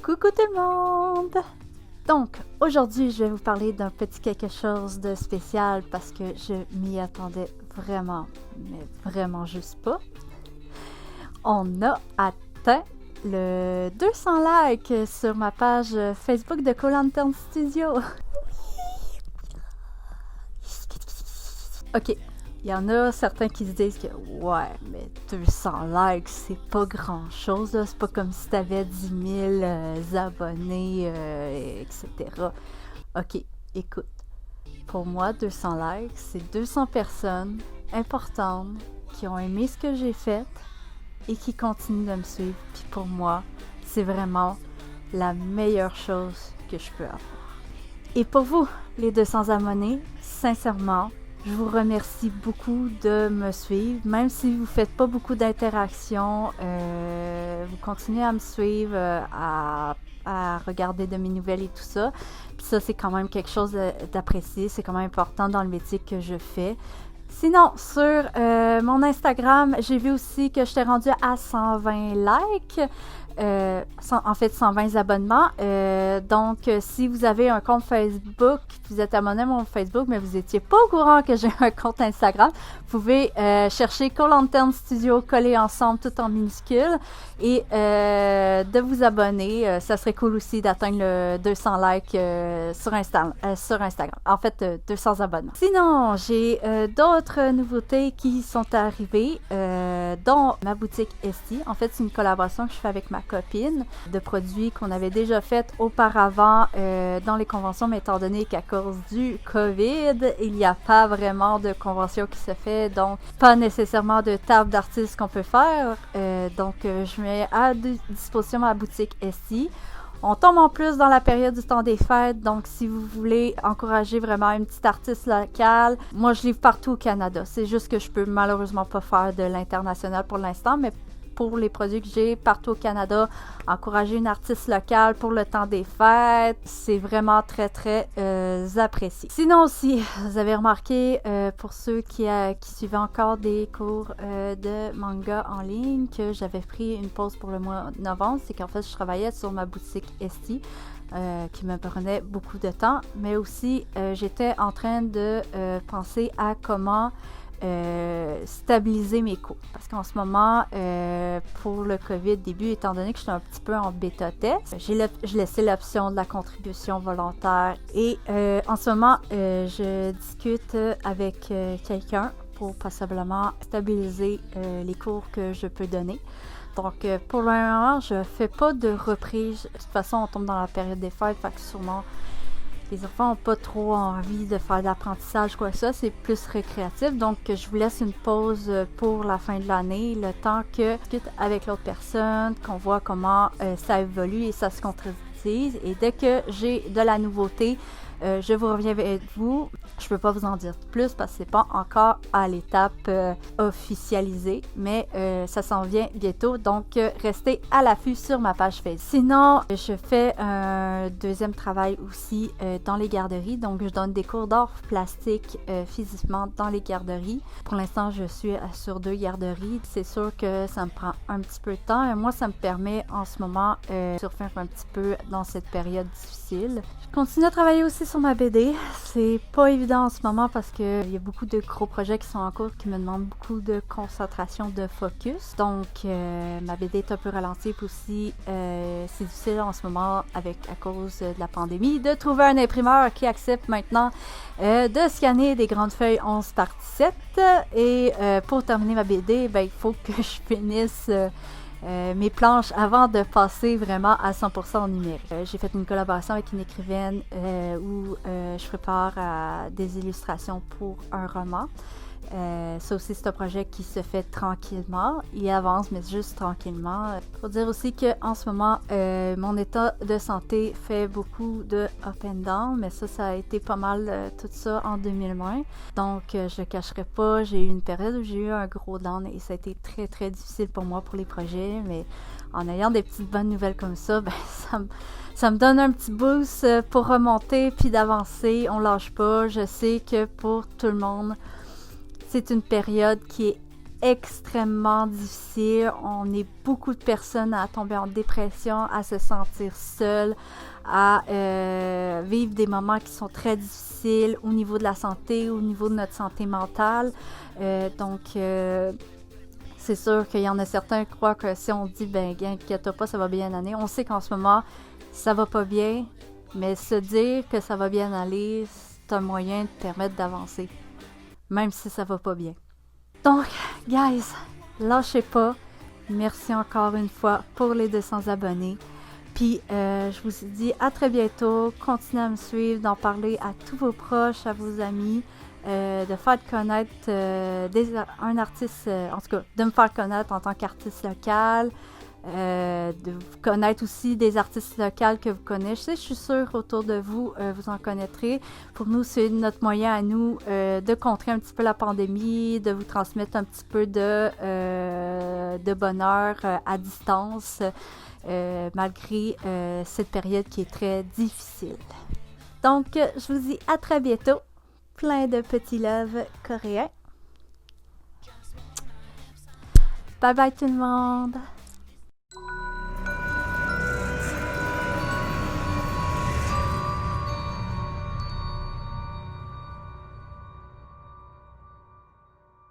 Coucou tout le monde! Donc, aujourd'hui, je vais vous parler d'un petit quelque chose de spécial parce que je m'y attendais vraiment, mais vraiment juste pas. On a atteint le 200 likes sur ma page Facebook de Colantern Studio. Ok, il y en a certains qui se disent que ouais, mais 200 likes, c'est pas grand chose, là. C'est pas comme si t'avais 10 000 abonnés, etc. Ok, écoute, pour moi, 200 likes, c'est 200 personnes importantes qui ont aimé ce que j'ai fait et qui continuent de me suivre. Puis pour moi, c'est vraiment la meilleure chose que je peux avoir. Et pour vous, les 200 abonnés, sincèrement, je vous remercie beaucoup de me suivre, même si vous ne faites pas beaucoup d'interactions, vous continuez à me suivre, à regarder de mes nouvelles et tout ça. Puis ça, c'est quand même quelque chose d'apprécié, c'est quand même important dans le métier que je fais. Sinon, sur mon Instagram, j'ai vu aussi que j'étais rendue à 120 likes. En fait 120 abonnements. Donc, si vous avez un compte Facebook, vous êtes abonné à mon Facebook, mais vous n'étiez pas au courant que j'ai un compte Instagram, vous pouvez chercher Colantern Studio collé ensemble, tout en minuscule, et de vous abonner. Ça serait cool aussi d'atteindre le 200 likes sur Instagram. En fait, 200 abonnements. Sinon, j'ai d'autres nouveautés qui sont arrivées, dont ma boutique Esti. En fait, c'est une collaboration que je fais avec ma copine, de produits qu'on avait déjà fait auparavant dans les conventions, mais étant donné qu'à cause du COVID, il n'y a pas vraiment de convention qui se fait, donc pas nécessairement de table d'artistes qu'on peut faire. Donc, je mets à disposition ma boutique Esti. On tombe en plus dans la période du temps des fêtes, donc si vous voulez encourager vraiment une petite artiste locale, moi je livre partout au Canada. C'est juste que je peux malheureusement pas faire de l'international pour l'instant, mais pour les produits que j'ai partout au Canada, encourager une artiste locale pour le temps des fêtes, c'est vraiment très très apprécié. Sinon aussi, vous avez remarqué, pour ceux qui suivaient encore des cours de manga en ligne, que j'avais pris une pause pour le mois de novembre, c'est qu'en fait je travaillais sur ma boutique Esti, qui me prenait beaucoup de temps, mais aussi j'étais en train de penser à comment stabiliser mes coûts. Parce qu'en ce moment, pour le COVID début, étant donné que j'étais un petit peu en bêta-test, je laissais l'option de la contribution volontaire. Et en ce moment, je discute avec quelqu'un pour possiblement stabiliser les cours que je peux donner. Donc, pour le moment, je ne fais pas de reprise. De toute façon, on tombe dans la période des fêtes, fait que sûrement les enfants n'ont pas trop envie de faire de l'apprentissage, quoi que ça, c'est plus récréatif. Donc, je vous laisse une pause pour la fin de l'année, le temps que je discute avec l'autre personne, qu'on voit comment ça évolue et ça se concrétise. Et dès que j'ai de la nouveauté, je vous reviens avec vous. Je ne peux pas vous en dire plus parce que c'est pas encore à l'étape officialisée, mais ça s'en vient bientôt, donc restez à l'affût sur ma page Facebook. Sinon, je fais un deuxième travail aussi dans les garderies, donc je donne des cours d'art plastique physiquement dans les garderies. Pour l'instant, je suis sur 2 garderies. C'est sûr que ça me prend un petit peu de temps et moi, ça me permet en ce moment de surfer un petit peu dans cette période difficile. Je continue à travailler aussi sur ma BD. C'est pas évident en ce moment parce qu'il y a beaucoup de gros projets qui sont en cours qui me demandent beaucoup de concentration, de focus. Donc, ma BD est un peu ralentie. Puis aussi, c'est difficile en ce moment à cause de la pandémie de trouver un imprimeur qui accepte maintenant de scanner des grandes feuilles 11 par 17. Et pour terminer ma BD, il faut que je finisse mes planches avant de passer vraiment à 100% en numérique. J'ai fait une collaboration avec une écrivaine où je prépare des illustrations pour un roman. Ça aussi, c'est un projet qui se fait tranquillement. Il avance, mais juste tranquillement. Il faut dire aussi qu'en ce moment, mon état de santé fait beaucoup de up and down, mais ça a été pas mal tout ça en 2020. Donc, je ne cacherai pas, j'ai eu une période où j'ai eu un gros down et ça a été très, très difficile pour moi pour les projets, mais en ayant des petites bonnes nouvelles comme ça, ça me donne un petit boost pour remonter puis d'avancer. On lâche pas. Je sais que pour tout le monde, c'est une période qui est extrêmement difficile. On est beaucoup de personnes à tomber en dépression, à se sentir seules, à vivre des moments qui sont très difficiles au niveau de la santé, au niveau de notre santé mentale. Donc, c'est sûr qu'il y en a certains qui croient que si on dit « ben, inquiète-toi pas, ça va bien aller », on sait qu'en ce moment, ça va pas bien, mais se dire que ça va bien aller, c'est un moyen de permettre d'avancer, même si ça va pas bien. Donc, guys, lâchez pas. Merci encore une fois pour les 200 abonnés. Puis, je vous dis à très bientôt. Continuez à me suivre, d'en parler à tous vos proches, à vos amis. De faire connaître un artiste, en tout cas, de me faire connaître en tant qu'artiste local, de vous connaître aussi des artistes locaux que vous connaissez. Je suis sûre autour de vous, vous en connaîtrez. Pour nous, c'est notre moyen à nous de contrer un petit peu la pandémie, de vous transmettre un petit peu de bonheur à distance, malgré cette période qui est très difficile. Donc, je vous dis à très bientôt. Plein de petits loves coréens. Bye bye tout le monde!